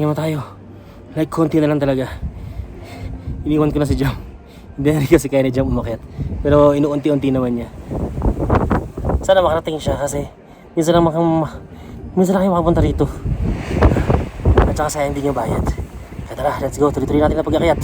naman tayo. Like, konti na lang talaga. Iniwan ko na si Jam. Hindi na rin kasi kaya ni Jam umakyat. Pero inuunti-unti naman niya. Sana makarating siya kasi minsan lang kayo makapunta rito. At saka sayang din yung bayad. Kaya tara, let's go. Tuloy-tuloy natin na pag-akyat.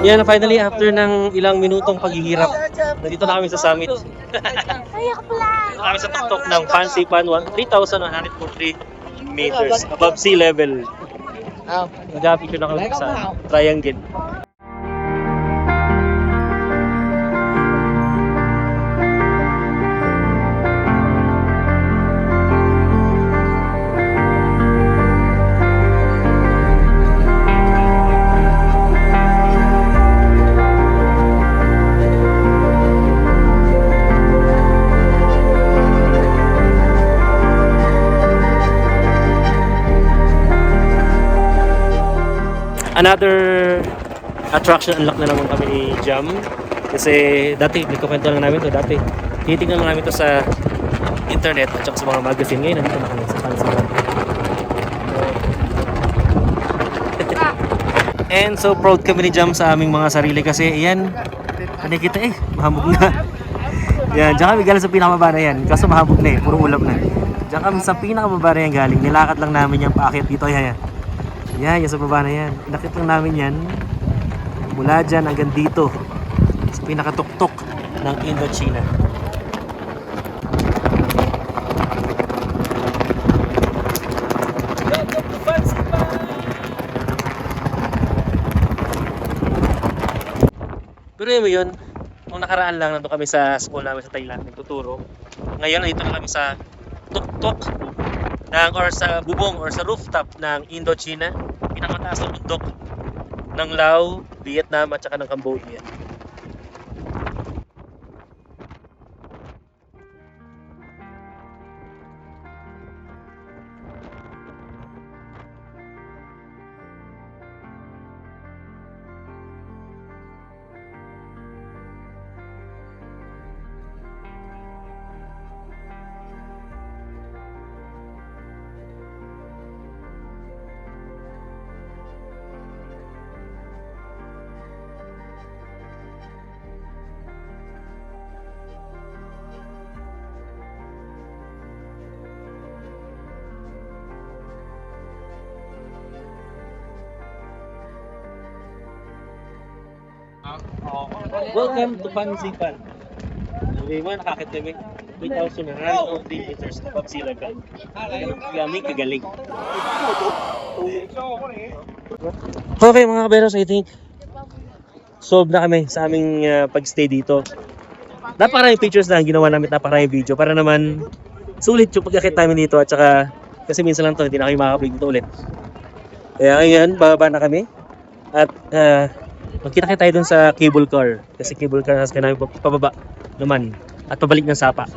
Yan, finally, after ng ilang minutong paghihirap, nandito na kami sa summit. Nandito kami sa tuktok ng Fansipan, 3,143 meters above sea level. Nag-picture na kami sa triangle. Another attraction unlock na naman kami ni Jam. Kasi dati, nagkukwento lang namin to dati. Tinitignan lang namin to sa internet at saka sa mga magazine. Ngayon, nandito na kami sa Fansipan. And so proud kami ni Jam sa aming mga sarili kasi ayan, nakikita mahabog na. Yan, diyan kami galing sa pinakamababa na yan. Kaso mahabog na puro ulap na. Diyan kami sa pinakamababa na yan galing. Nilakad lang namin yung paakyat dito. Yan. Yan, sa baba na yan. Nakit lang namin yan. Mula dyan hanggang dito. Sa pinakatuktok ng Indochina. Pero yun, nung nakaraan lang, nandun kami sa school namin sa Thailand, nagtuturo. Ngayon, nandito na kami sa tuktok or sa bubong or sa rooftop ng Indochina, pinakamataas na bundok ng Laos, Vietnam at saka ng Cambodia. Welcome to Fansipan. Hindi mo, nakakit kami 3,143 meters above sea level. Kami kagaling. Okay mga kaberos, I think solved na kami sa aming pag-stay dito. Napakaraming pictures na ginawa namin, napakaraming video para naman sulit yung pag-akit namin dito at saka kasi minsan lang to hindi na kami makakabig dito ulit. Kaya ngayon, bababa na kami at magkita tayo dun sa cable car kasi cable car kasi namin pababa naman at pabalik ng Sapa.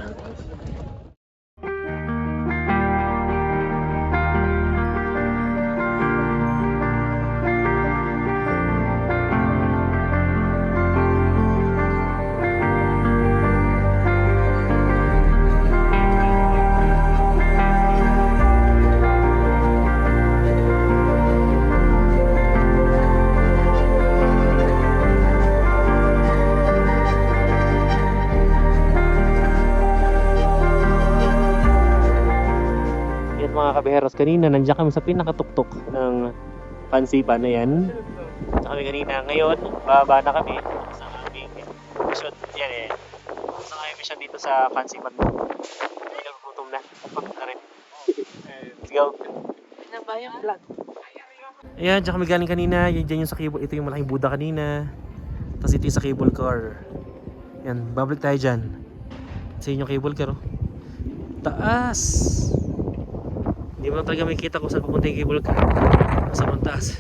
Mga kabeheros, kanina nandiyan kami sa pinakatuktok ng Fansipan na yan. Nandiyan kami kanina. Ngayon, bababa na kami sa aming mission. Yan sa aming mission dito sa Fansipan. Gutom na. Pagod na rin. Let's go. Nabayang vlog. Ayan, diyan kami galing kanina. Yan yung sa cable. Ito yung malaking Buddha kanina. Tapos ito yung sa cable car. Yan, babalik tayo dyan. Sa inyo cable car. Taas! Hindi mo talaga makikita kung saan pupunta yung cable car. Sa taas.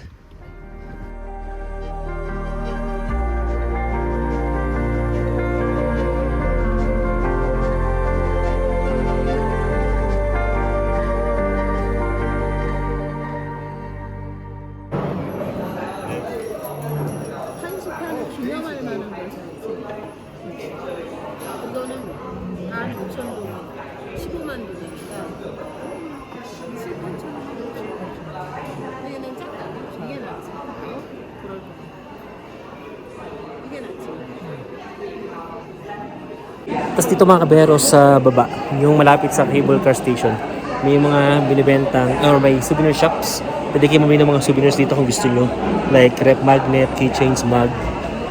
Tapos dito mga kaberos sa baba, yung malapit sa cable car station, may mga binibentang, or may souvenir shops. Pwede kayo mamili ng mga souvenirs dito kung gusto nyo. Like rep magnet, keychains, mug,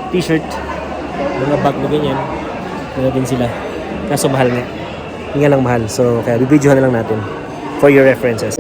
t-shirt, mga bag na ganyan. Meron din sila. Kaso mahal nga. Hindi nga lang mahal. So kaya bibidyohan na lang natin for your references.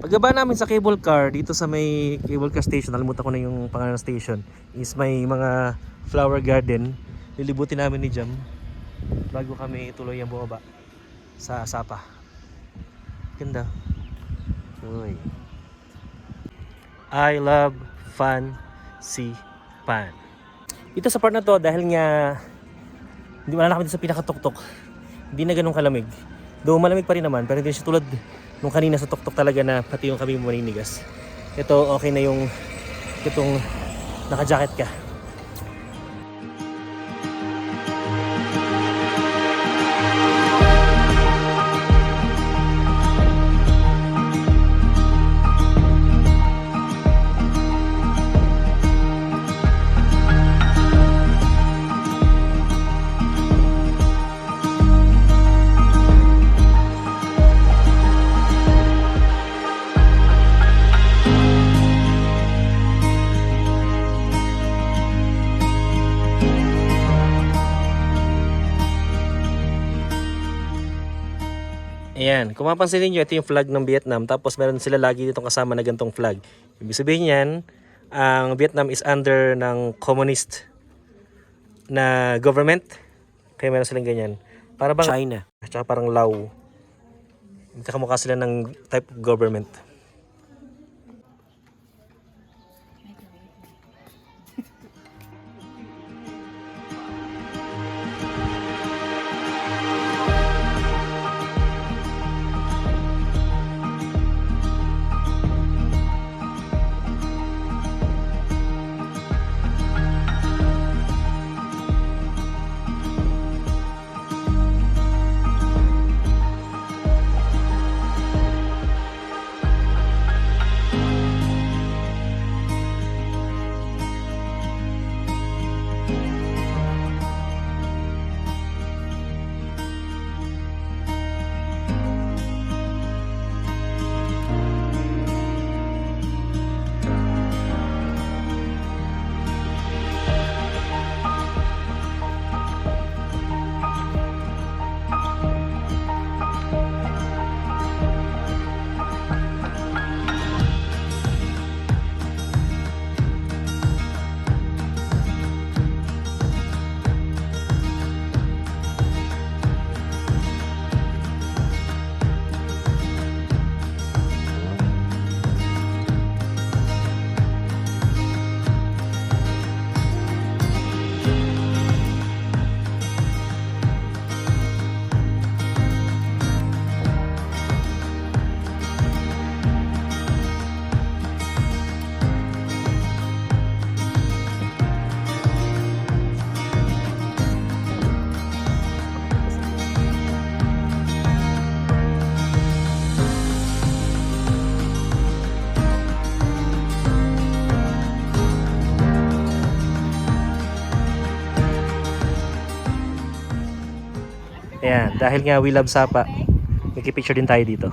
Pagbaba namin sa cable car, dito sa may cable car station, nalimutan ko na yung pangalan ng station, is may mga flower garden. Lilibutin namin ni Jam bago kami tuloy ang bumaba sa Sapa. Ganda. Uy. I love Fansipan. Dito sa part na to, dahil nga hindi wala na kami dito sa pinakatuktok, hindi na ganun kalamig. Though malamig pa rin naman, pero hindi siya tulad nung kanina sa tuktok talaga na pati yung kami maninigas. Ito okay na yung itong naka-jacket ka. Ayan, kung mapansin niyo, ito yung flag ng Vietnam. Tapos meron sila lagi ditong kasama na gantong flag. Ibig sabihin yan, ang Vietnam is under ng communist na government. Kaya meron silang ganyan. Para bang China, at saka parang Lao. Kakamukha sila ng type of government. Dahil nga we love Sapa, nagkipicture din tayo dito.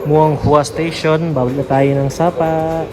Muang Hua Station, babalik na tayo ng Sapa.